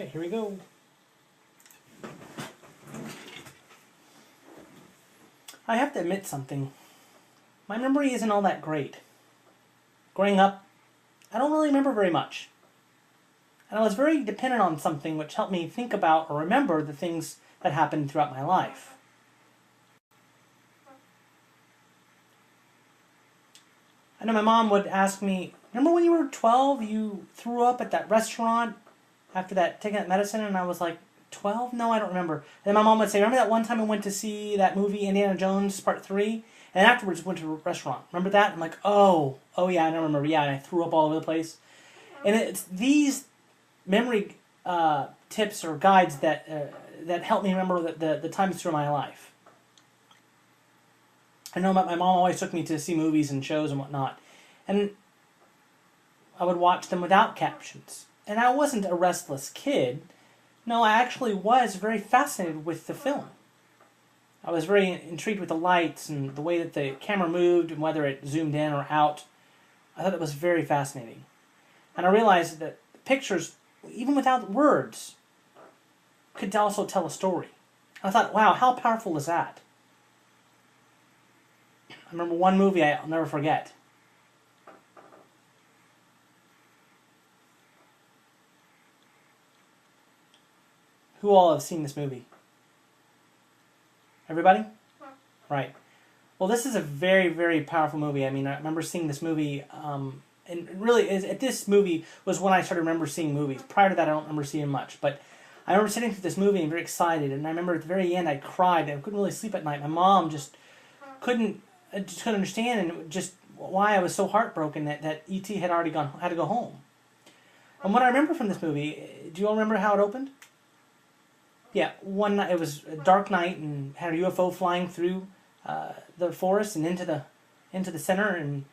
Okay, here we go. I have to admit something. My memory isn't all that great. Growing up, I don't really remember very much. And I was very dependent on something which helped me think about or remember the things that happened throughout my life. I know my mom would ask me, remember when you were 12, you threw up at that restaurant after that, taking that medicine? And I was like, 12? No, I don't remember. And then my mom would say, remember that one time we went to see that movie, Indiana Jones Part 3? And afterwards we went to a restaurant. Remember that? I'm like, oh yeah, I don't remember. Yeah, and I threw up all over the place. And it's these memory tips or guides that help me remember the times through my life. I know my mom always took me to see movies and shows and whatnot. And I would watch them without captions. And I wasn't a restless kid. No, I actually was very fascinated with the film. I was very intrigued with the lights and the way that the camera moved and whether it zoomed in or out. I thought it was very fascinating. And I realized that pictures, even without words, could also tell a story. I thought, wow, how powerful is that? I remember one movie I'll never forget. Who all have seen this movie? Everybody? Right. Well, this is a very, very powerful movie. I mean, I remember seeing this movie, and really, this movie was when I started to remember seeing movies. Prior to that, I don't remember seeing much, but I remember sitting through this movie and very excited, and I remember at the very end, I cried, and I couldn't really sleep at night. My mom just couldn't understand, and just why I was so heartbroken that E.T. had to go home. And what I remember from this movie, do you all remember how it opened? Yeah, one night, it was a dark night and had a UFO flying through the forest and into the center and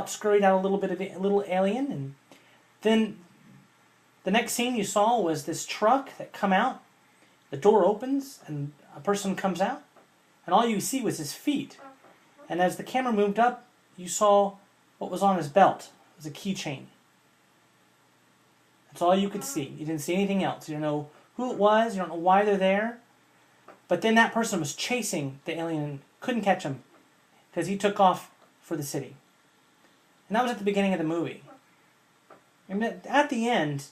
scurried out a little alien, and then the next scene you saw was this truck that come out, the door opens and a person comes out, and all you see was his feet. And as the camera moved up, you saw what was on his belt. It was a keychain. That's all you could see. You didn't see anything else. You didn't know who it was, you don't know why they're there. But then that person was chasing the alien and couldn't catch him because he took off for the city. And that was at the beginning of the movie. And at the end,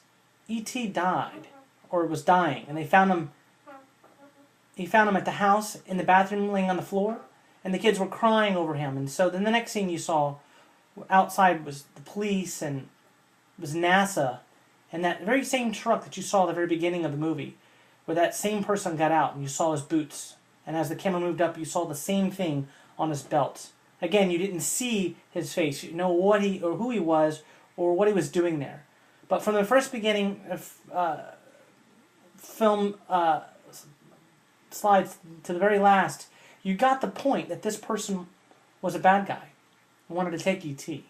E.T. died, or was dying, and they found him. He found him at the house in the bathroom, laying on the floor, and the kids were crying over him. And so then the next scene you saw outside was the police, and it was NASA. And that very same truck that you saw at the very beginning of the movie, where that same person got out and you saw his boots. And as the camera moved up, you saw the same thing on his belt. Again, you didn't see his face. You know who he was or what he was doing there. But from the first beginning film slides to the very last, you got the point that this person was a bad guy and wanted to take E.T.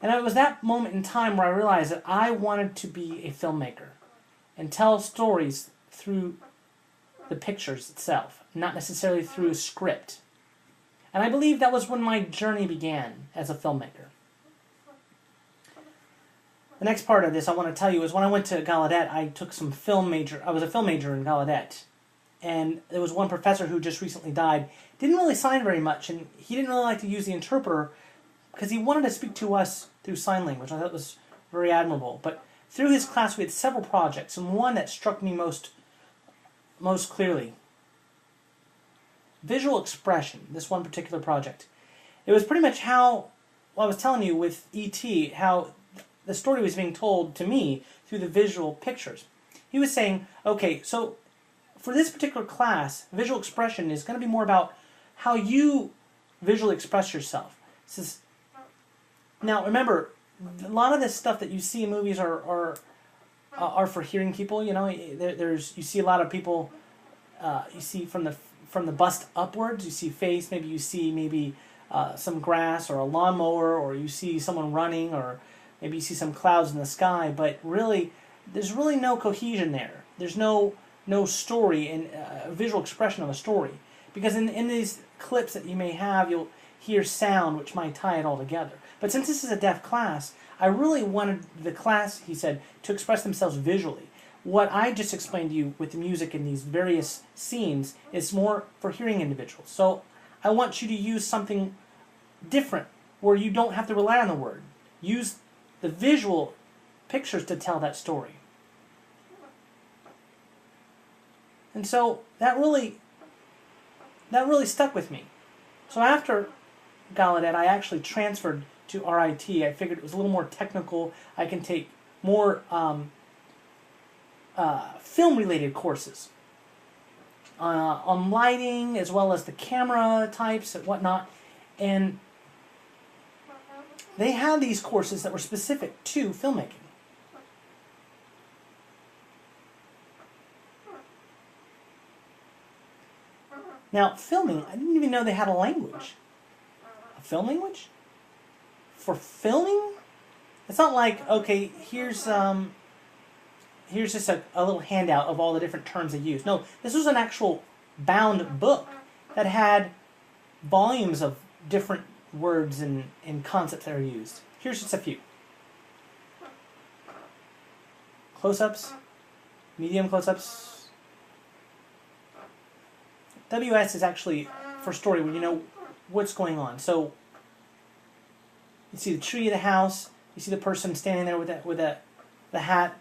And it was that moment in time where I realized that I wanted to be a filmmaker and tell stories through the pictures itself, not necessarily through a script. And I believe that was when my journey began as a filmmaker. The next part of this I want to tell you is when I went to Gallaudet, I took some film major. I was a film major in Gallaudet. And there was one professor who just recently died. Didn't really sign very much, and he didn't really like to use the interpreter because he wanted to speak to us through sign language. I thought it was very admirable. But through his class we had several projects, and one that struck me most clearly. Visual expression, this one particular project. It was pretty much how, well, I was telling you with E.T., how the story was being told to me through the visual pictures. He was saying, okay, so for this particular class, visual expression is going to be more about how you visually express yourself. Now, remember, a lot of this stuff that you see in movies are for hearing people. You know, you see a lot of people. You see from the bust upwards. You see face. Maybe you see some grass or a lawnmower, or you see someone running, or maybe you see some clouds in the sky. But really, there's really no cohesion there. There's no story and visual expression of a story, because in these clips that you may have, you'll hear sound which might tie it all together. But since this is a deaf class, I really wanted the class, he said, to express themselves visually. what I just explained to you with the music in these various scenes is more for hearing individuals. So I want you to use something different where you don't have to rely on the word. Use the visual pictures to tell that story. And so that really stuck with me. So after Gallaudet, I actually transferred to RIT. I figured it was a little more technical. I can take more film-related courses on lighting as well as the camera types and whatnot. And they had these courses that were specific to filmmaking. Now, filming, I didn't even know they had a language. A film language? For filming? It's not like, okay, here's just a little handout of all the different terms they use. No, this was an actual bound book that had volumes of different words and concepts that are used. Here's just a few. Close-ups, medium close-ups. WS is actually for story when you know what's going on. So you see the tree of the house, you see the person standing there with the hat,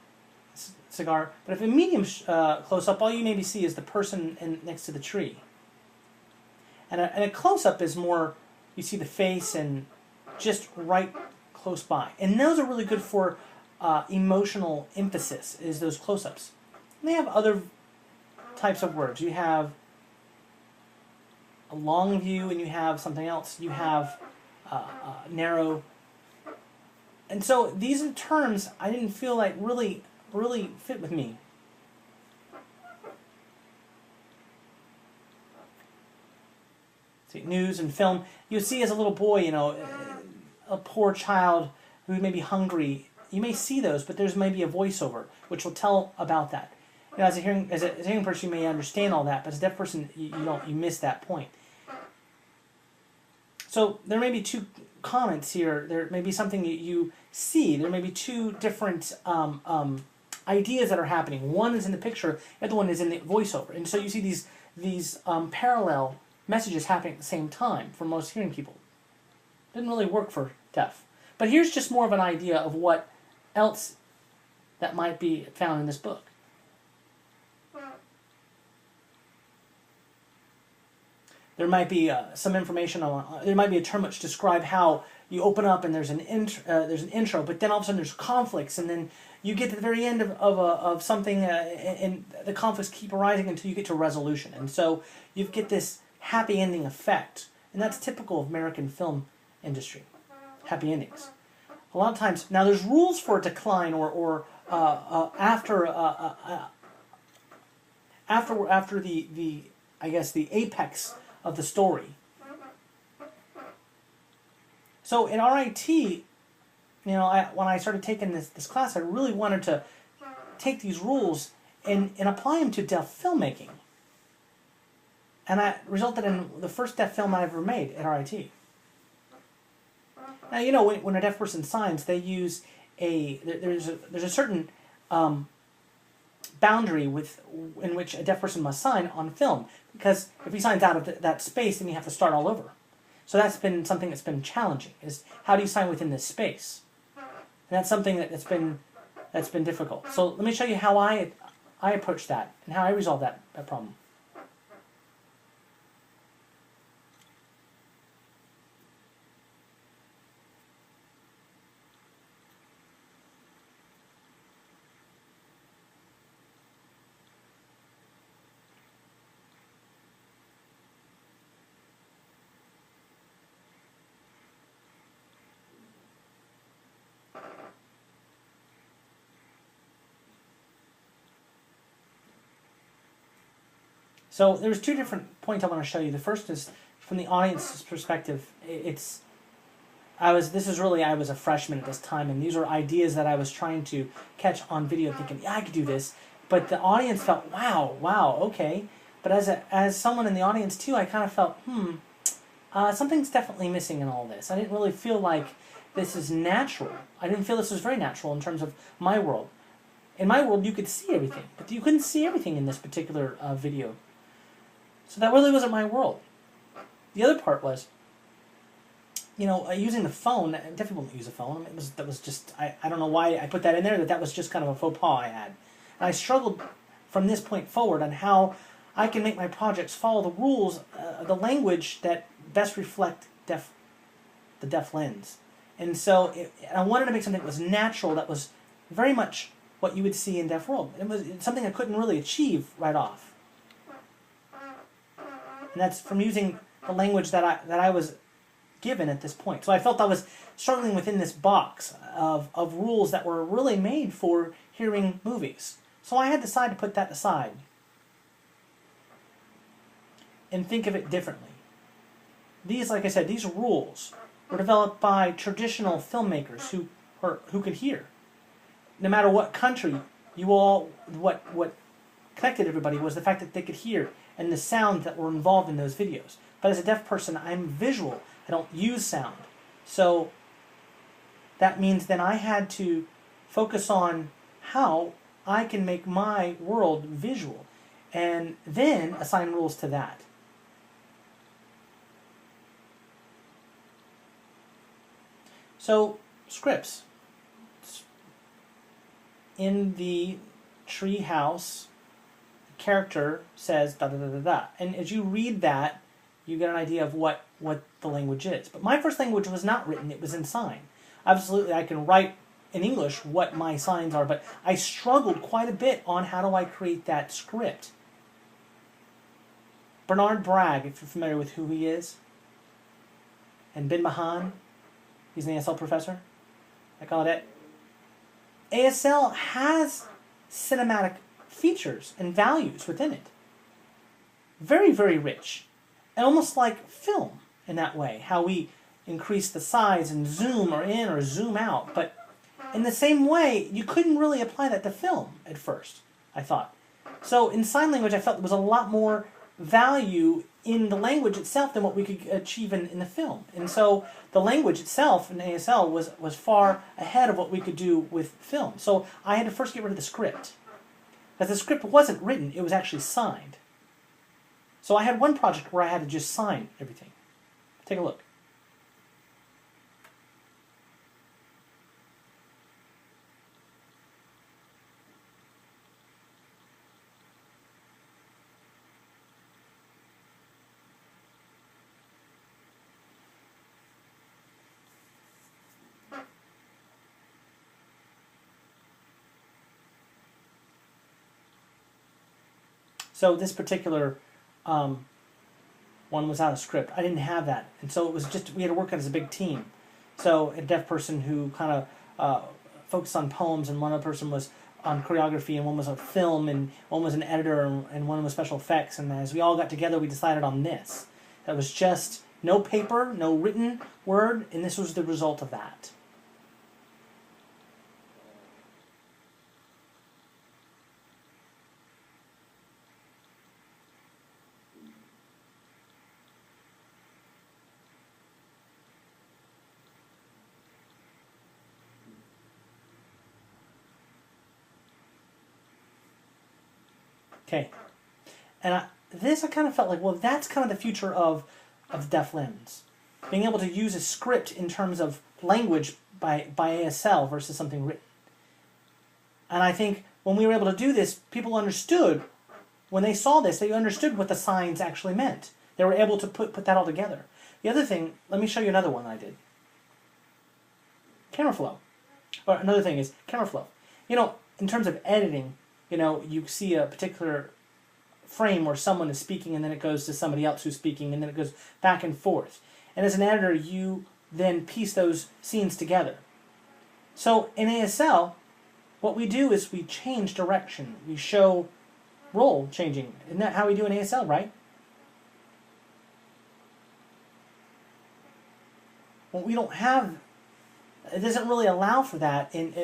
cigar. But if a medium close-up, all you maybe see is the person next to the tree. And a close-up is more, you see the face and just right close by. And those are really good for emotional emphasis, is those close-ups. And they have other types of words. You have a long view and you have something else. You have narrow. And so these are terms I didn't feel like really fit with me. See, news and film. You see as a little boy, you know, a poor child who may be hungry. You may see those, but there's maybe a voiceover which will tell about that. You know, as a hearing person, you may understand all that, but as a deaf person, you miss that point. So there may be two comments here. There may be something that you see. There may be two different ideas that are happening. One is in the picture, the other one is in the voiceover. And so you see these parallel messages happening at the same time for most hearing people. Didn't really work for deaf. But here's just more of an idea of what else that might be found in this book. There might be some information on. There might be a term which describe how you open up and there's an intro, but then all of a sudden there's conflicts, and then you get to the very end of something, and the conflicts keep arising until you get to a resolution, and so you get this happy ending effect, and that's typical of American film industry. Happy endings. A lot of times now there's rules for decline or after the I guess the apex of the story. So in RIT, you know, when I started taking this class, I really wanted to take these rules and apply them to deaf filmmaking. And that resulted in the first deaf film I ever made at RIT. Now, you know, when a deaf person signs, they use there's a certain boundary in which a deaf person must sign on film, because if he signs out of that space, then you have to start all over. So that's been something that's been challenging, is how do you sign within this space? And that's something that's been difficult. So let me show you how I approach that and how I resolve that problem. So there's two different points I want to show you. The first is from the audience's perspective. I was a freshman at this time, and these were ideas that I was trying to catch on video, thinking, yeah, I could do this. But the audience felt, wow, okay. But as someone in the audience too, I kind of felt, something's definitely missing in all this. I didn't really feel like this is natural. I didn't feel this was very natural in terms of my world. In my world, you could see everything, but you couldn't see everything in this particular video. So that really wasn't my world. The other part was, using the phone. I definitely wouldn't use a phone. I mean, that was just, I don't know why I put that in there, that was just kind of a faux pas I had. And I struggled from this point forward on how I can make my projects follow the rules, the language that best reflect the deaf lens. And so I wanted to make something that was natural, that was very much what you would see in deaf world. It was something I couldn't really achieve right off. And that's from using the language that I was given at this point. So I felt I was struggling within this box of rules that were really made for hearing movies. So I had decided to put that aside and think of it differently. These, like I said, these rules were developed by traditional filmmakers who could hear. No matter what country, what connected everybody was the fact that they could hear and the sounds that were involved in those videos. But as a deaf person, I'm visual. I don't use sound. So that means then I had to focus on how I can make my world visual and then assign rules to that. So, scripts. In the tree house, the character says da da da da da. And as you read that, you get an idea of what the language is. But my first language was not written, it was in sign. Absolutely, I can write in English what my signs are, but I struggled quite a bit on how do I create that script. Bernard Bragg, if you're familiar with who he is, and Ben Mahan, he's an ASL professor, I call it. ASL has cinematic features and values within it. Very, very rich. And almost like film in that way, how we increase the size and zoom or in or zoom out. But in the same way, you couldn't really apply that to film at first, I thought. So in sign language, I felt there was a lot more value in the language itself than what we could achieve in the film. And so the language itself in ASL was far ahead of what we could do with film. So I had to first get rid of the script. Because the script wasn't written, it was actually signed. So I had one project where I had to just sign everything. Take a look. So this particular one was out of script. I didn't have that. And so it was just, we had to work as a big team. So a deaf person who kind of focused on poems, and one other person was on choreography, and one was on film, and one was an editor, and one was special effects. And as we all got together, we decided on this. That was just no paper, no written word, and this was the result of that. Okay, and I kind of felt like, well, that's kind of the future of deaf lens. Being able to use a script in terms of language by ASL versus something written. And I think when we were able to do this, people understood, when they saw this, they understood what the signs actually meant. They were able to put that all together. The other thing, let me show you another one I did. Camera flow. Or another thing is camera flow. In terms of editing, you see a particular frame where someone is speaking, and then it goes to somebody else who's speaking, and then it goes back and forth. And as an editor, you then piece those scenes together. So in ASL, what we do is we change direction. We show role changing. Isn't that how we do in ASL, right? Well, we don't have, it doesn't really allow for that in